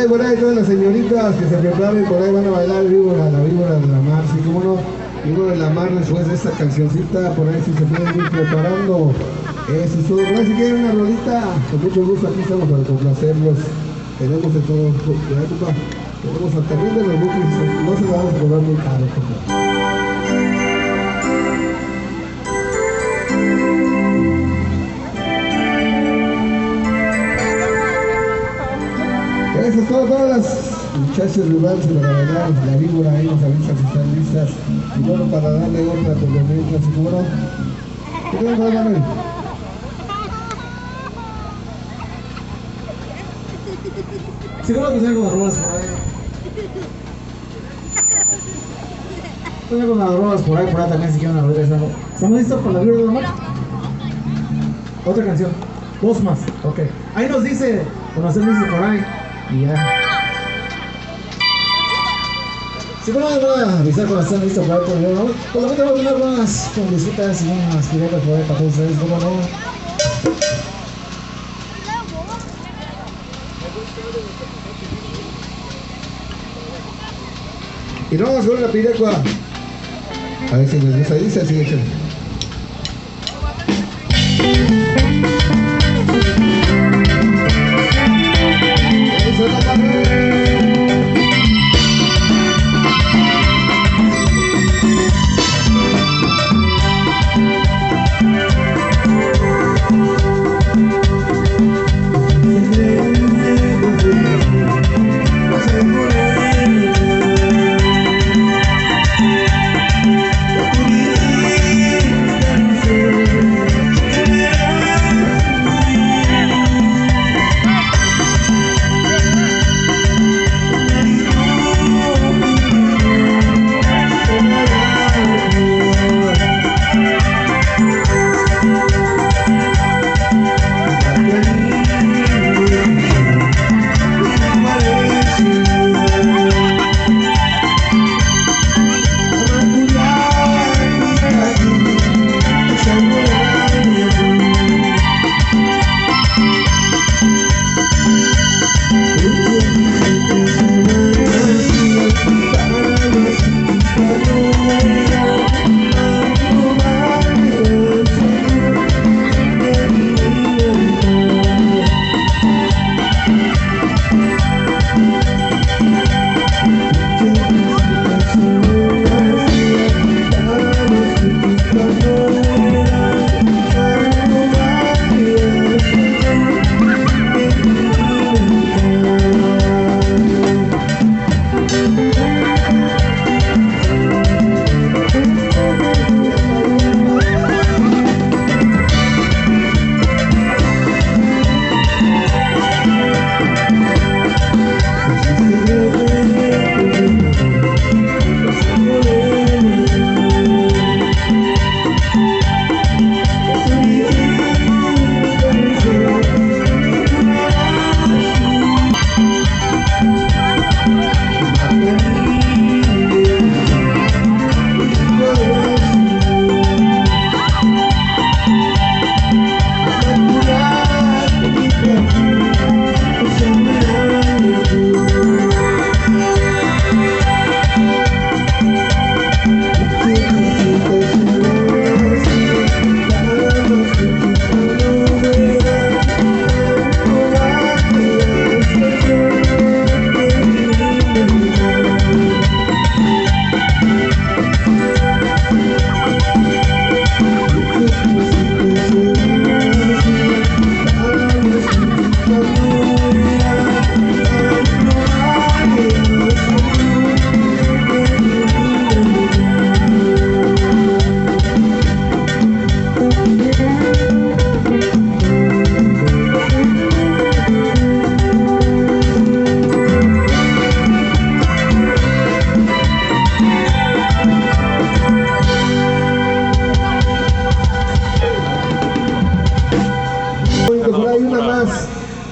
por ahí todas las señoritas que se preparen, por ahí van a bailar víbora, la víbora de la mar, sí, cómo no, víbora de la mar después de esta cancioncita, por ahí si se pueden ir preparando su por ahí si quieren una rolita, con mucho gusto aquí estamos para complacerlos, tenemos de todo, tenemos al también de los buques, no se la vamos a cobrar muy caro, compa. Eso es todo, todas las muchachas rurales para bailar, la víbora ahí nos avisan si están listas. Y bueno, para darle otra por lo mientras, y cómo no. ¿Qué tenemos para darle? Seguro que salgo de arrobas por ahí. Tengo unas arrobas por ahí también si quieren regresar. ¿Estamos listos para la víbora de la mar? Otra canción. Dos más, ok. Ahí nos dice, cuando se dice por ahí. Y ya. Si no me van a avisar cuando estén listos para el programa, ¿no? Por lo menos tenemos unas visitas y unas piletas por ahí para todos ustedes, ¿cómo no? Y no vamos a ver la pirecua. A ver si les gusta, dice así, échale.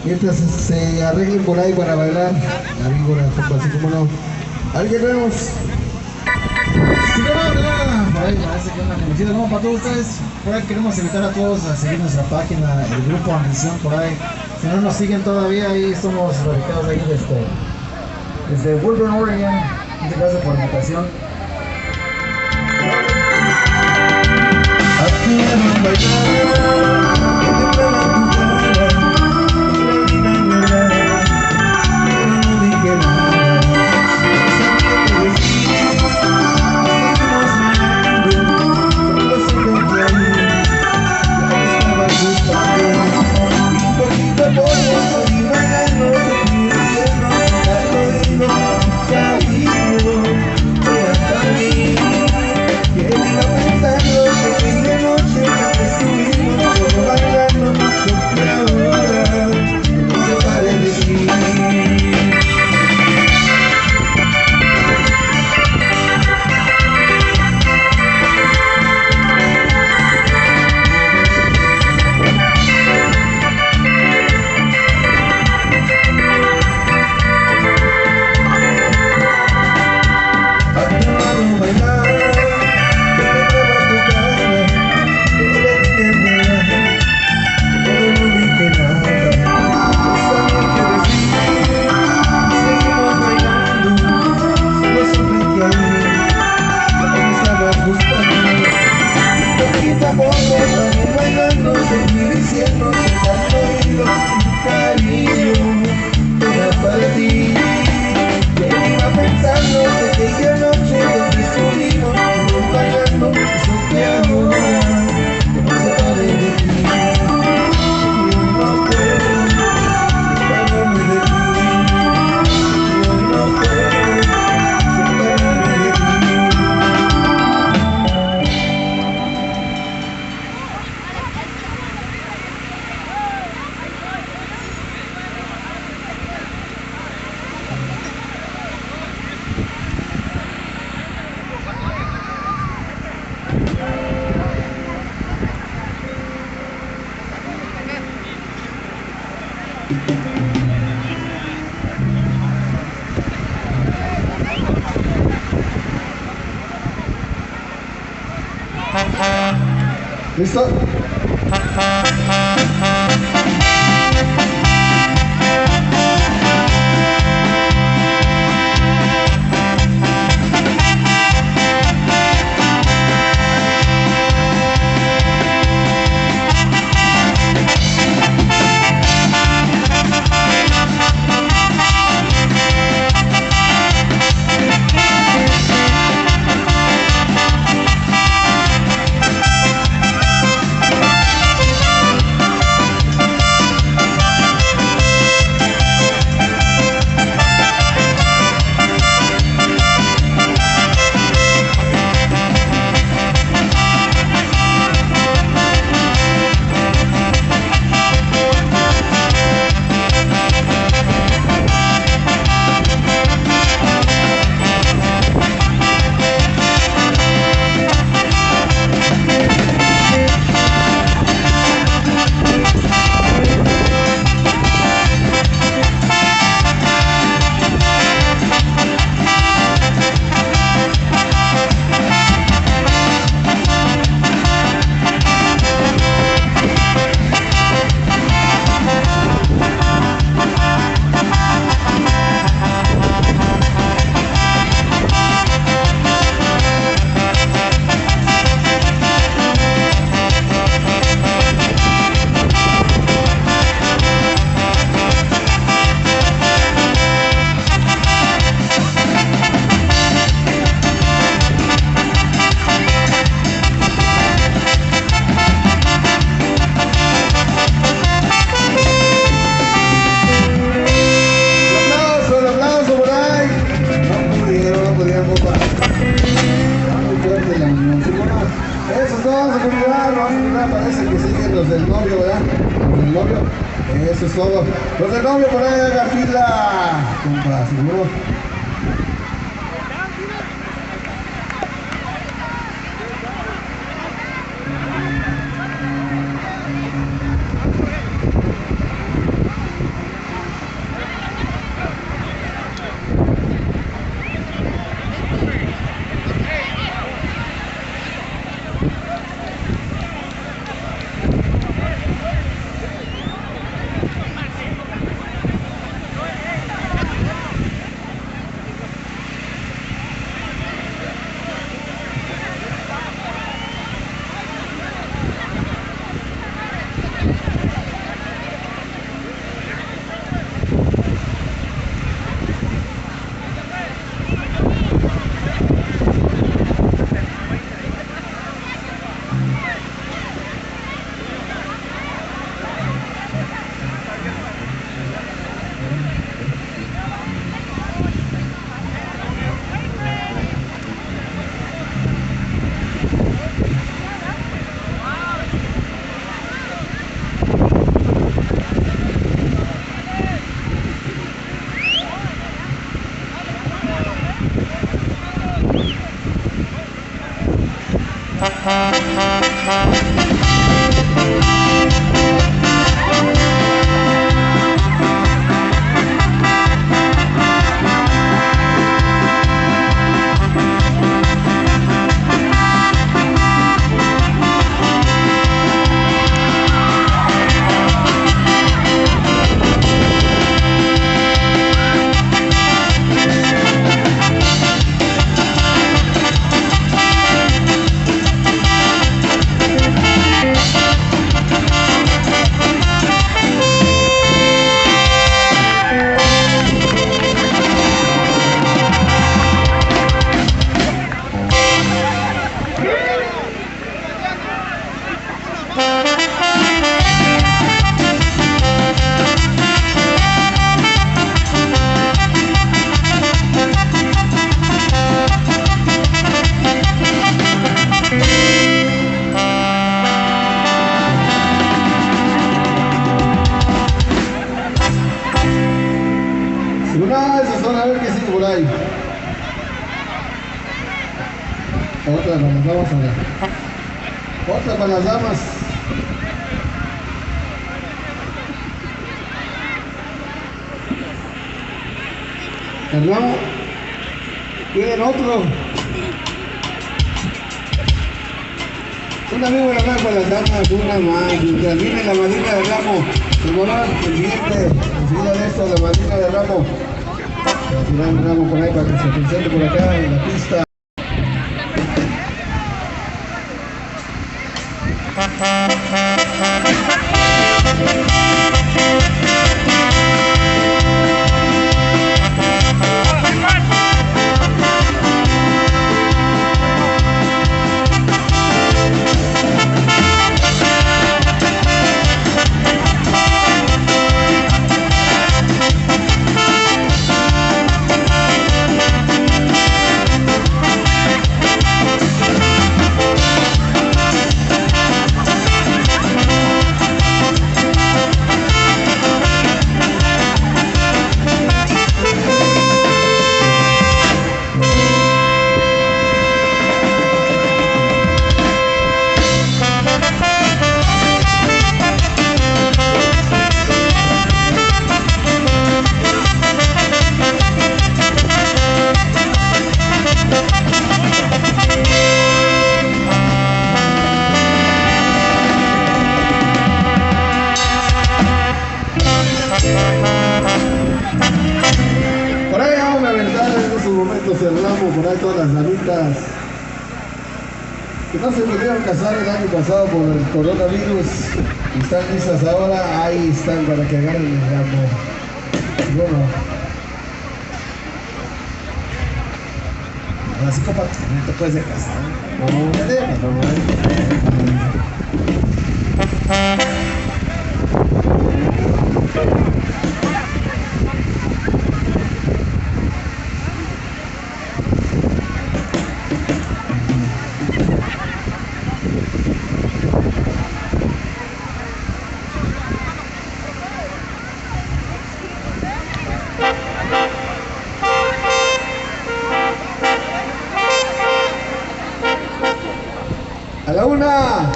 Mientras se arreglen por ahí para bailar la víbora, así como no. ¿Alguien vemos? Si no, por ahí parece que una chido, como para todos ustedes, por ahí queremos invitar a todos a seguir nuestra página, el grupo Ambición por ahí. Si no nos siguen todavía, ahí somos radicados ahí desde Woodburn, Oregon. Muchas gracias por la invitación. ¿Listo? Parece que siguen los del novio, ¿verdad? Los del novio. Eso es todo. Los del novio por ahí hagan fila. Compa, seguro. Una de esas son, a ver qué sigue por ahí. Otra para las damas, a ver. Otra para las damas. Hermano, ¿quieren otro? Una muy buena más para las damas, una más. Mientras viene la madrina de ramo, el volante pendiente, enseguida de esto, la madrina de ramo. Al final un ramo por ahí para que se presente por acá en la pista. Por ahí vamos a aventar en estos momentos el ramo, por ahí todas las damitas que no se pudieron casar el año pasado por el coronavirus y están listas ahora, ahí están para que agarren el ramo. Bueno, así como no te puedes casar. A la una,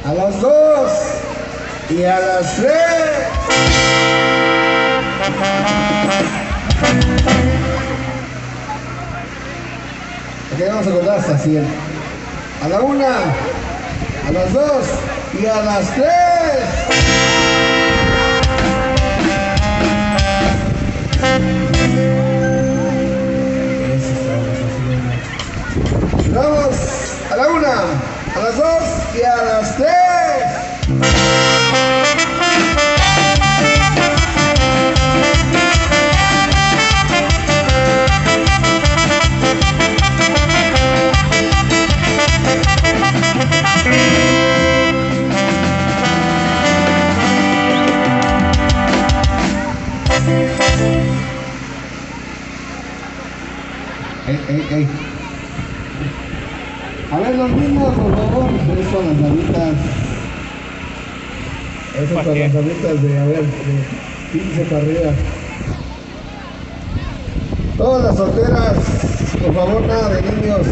a las dos y a las tres. Ok, vamos a contar hasta 100. A la una, a las dos y a las tres. Vamos. A la una, a las dos y a las tres. Ey. A ver, los mismos, por favor. Eso son las damitas. Esas son las damitas de, a ver, de 15 para arriba. Todas las solteras, por favor, nada de niños.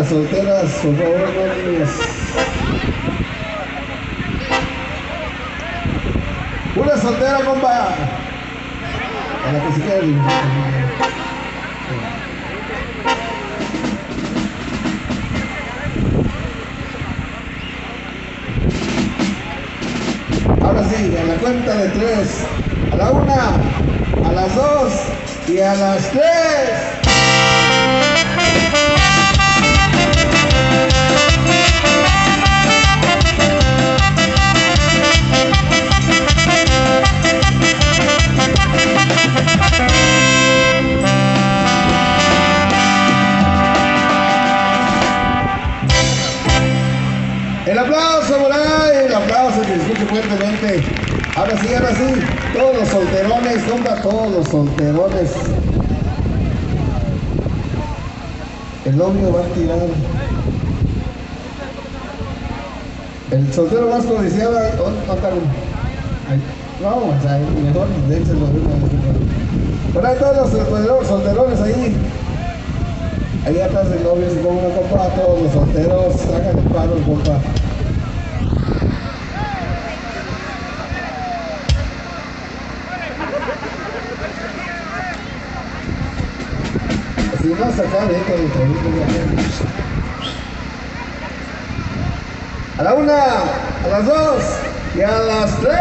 las solteras, por favor, no niñas. Una soltera, compa. A la que se quede. Ahora sí, a la cuenta de 3. A la 1, a las 2 y a las 3. El aplauso, por ahí, el aplauso que se escuche fuertemente. Ahora sí, todos los solterones, compa, todos los solterones. El novio va a tirar. El soltero más codiciado, no, o sea, mejor dénselo de una vez. Por ahí todos los solterones ahí. Ahí atrás del novio se pone una copa, todos los solteros, hagan el paro, compa. Si no sacar esto del trabajo. A la 1, a las 2 y a las 3.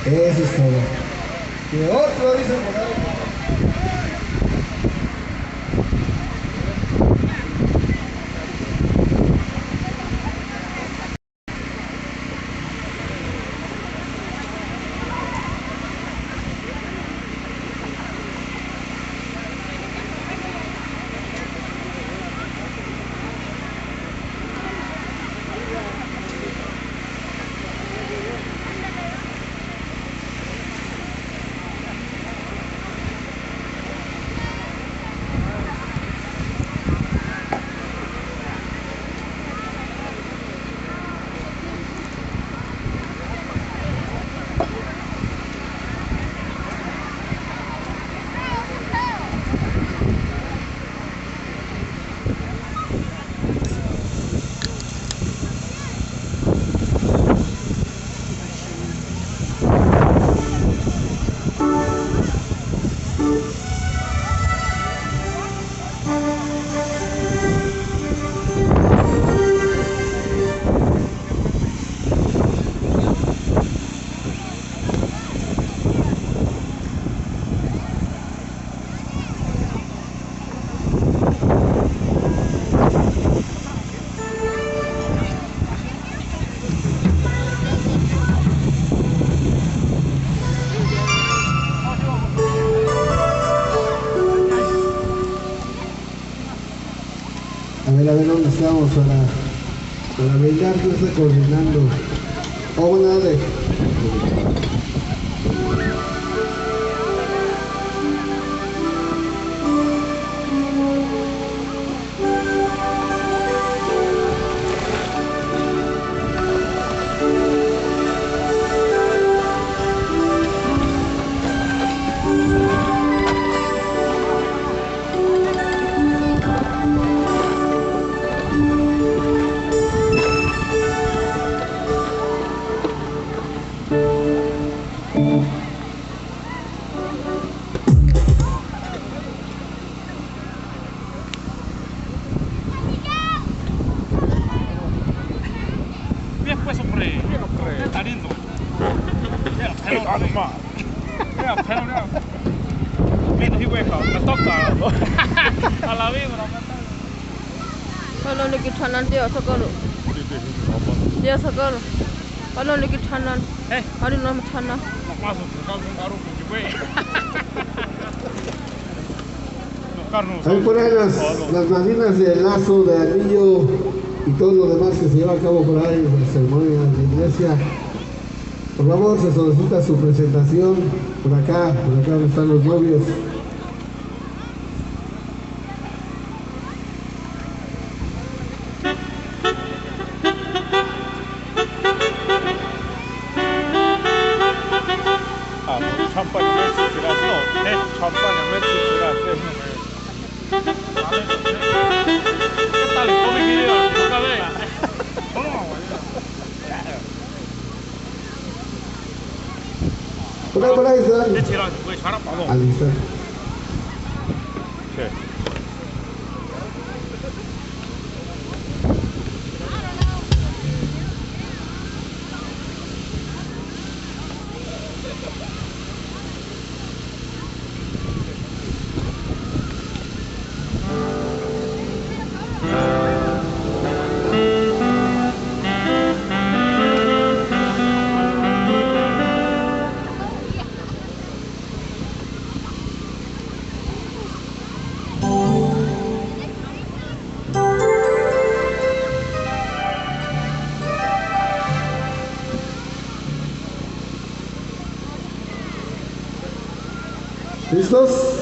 Eso es todo. Y otro dice por ahí. A ver dónde estamos para bailar, que está coordinando. Oh, bueno, dale. está lindo. Mira, pelo nomás. Mira, pelo, mira. Mira, si hueca, me toca. A la víbora, me toca. Kalau ni kita nan dia sakalo. Dia sakalo. Kalau ni kita nan. Hari nama chana. Más un caro que güey. Hay por ahí las máquinas de lazo, de anillo y todo lo demás que se lleva a cabo por ahí en las ceremonias de iglesia. Por favor, se solicita su presentación por acá donde están los novios. champagne Mexicanas, no, champagne Mexicanas. ¿Qué tal? ¿Cómo que yo? ¿Nunca ve? Por ahí están. 내 제랑 왜 잘안 받아? Alista. 오케이. ¿Listos?